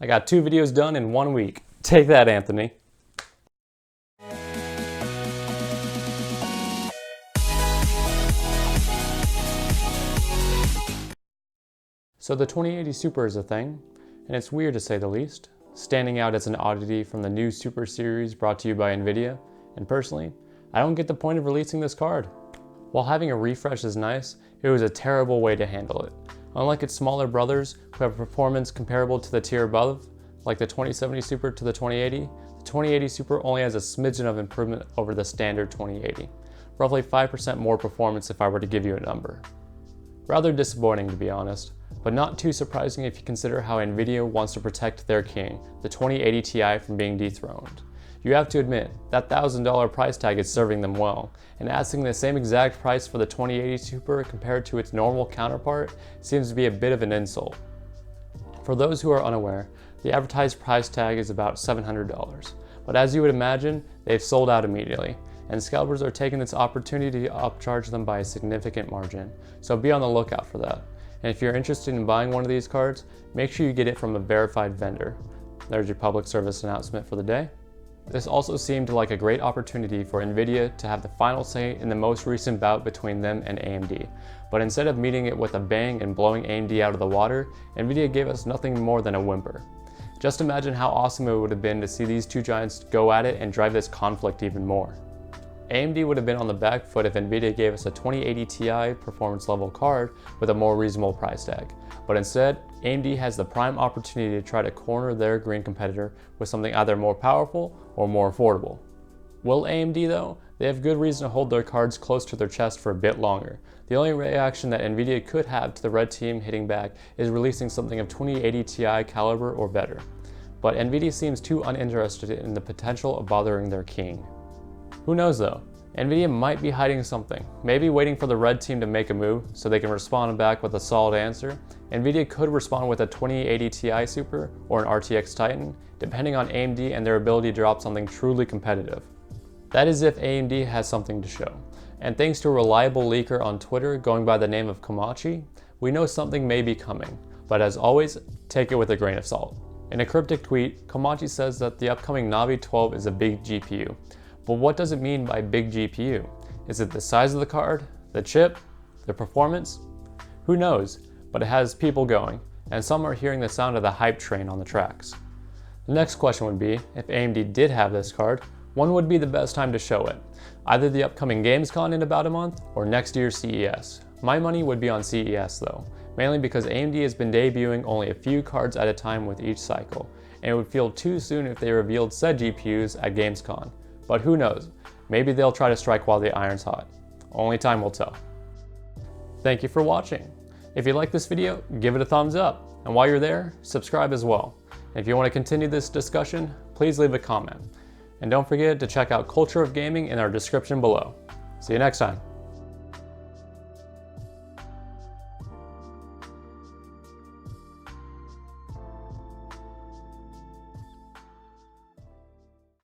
I got 2 videos done in 1 week. Take that, Anthony. So the 2080 Super is a thing, and it's weird to say the least, standing out as an oddity from the new Super series brought to you by NVIDIA, and personally, I don't get the point of releasing this card. While having a refresh is nice, it was a terrible way to handle it. Unlike its smaller brothers, who have performance comparable to the tier above, like the 2070 Super to the 2080, the 2080 Super only has a smidgen of improvement over the standard 2080, roughly 5% more performance if I were to give you a number. Rather disappointing, to be honest, but not too surprising if you consider how NVIDIA wants to protect their king, the 2080 Ti, from being dethroned. You have to admit, that $1,000 price tag is serving them well, and asking the same exact price for the 2080 Super compared to its normal counterpart seems to be a bit of an insult. For those who are unaware, the advertised price tag is about $700, but as you would imagine, they've sold out immediately, and scalpers are taking this opportunity to upcharge them by a significant margin, so be on the lookout for that. And if you're interested in buying one of these cards, make sure you get it from a verified vendor. There's your public service announcement for the day. This also seemed like a great opportunity for NVIDIA to have the final say in the most recent bout between them and AMD. But instead of meeting it with a bang and blowing AMD out of the water, NVIDIA gave us nothing more than a whimper. Just imagine how awesome it would have been to see these two giants go at it and drive this conflict even more. AMD would have been on the back foot if NVIDIA gave us a 2080 Ti performance level card with a more reasonable price tag. But instead, AMD has the prime opportunity to try to corner their green competitor with something either more powerful or more affordable. Will AMD though? They have good reason to hold their cards close to their chest for a bit longer. The only reaction that NVIDIA could have to the red team hitting back is releasing something of 2080 Ti caliber or better. But NVIDIA seems too uninterested in the potential of bothering their king. Who knows though? NVIDIA might be hiding something, maybe waiting for the red team to make a move so they can respond back with a solid answer. NVIDIA could respond with a 2080 Ti Super or an RTX Titan, depending on AMD and their ability to drop something truly competitive. That is if AMD has something to show. And thanks to a reliable leaker on Twitter going by the name of Komachi, we know something may be coming, but as always, take it with a grain of salt. In a cryptic tweet, Komachi says that the upcoming Navi 12 is a big GPU. But what does it mean by big GPU? Is it the size of the card, the chip, the performance? Who knows, but it has people going, and some are hearing the sound of the hype train on the tracks. The next question would be, if AMD did have this card, when would be the best time to show it? Either the upcoming Gamescom in about a month, or next year's CES. My money would be on CES though, mainly because AMD has been debuting only a few cards at a time with each cycle, and it would feel too soon if they revealed said GPUs at Gamescom. But who knows, maybe they'll try to strike while the iron's hot. Only time will tell. Thank you for watching. If you like this video, give it a thumbs up. And while you're there, subscribe as well. And if you want to continue this discussion, please leave a comment. And don't forget to check out Culture of Gaming in our description below. See you next time.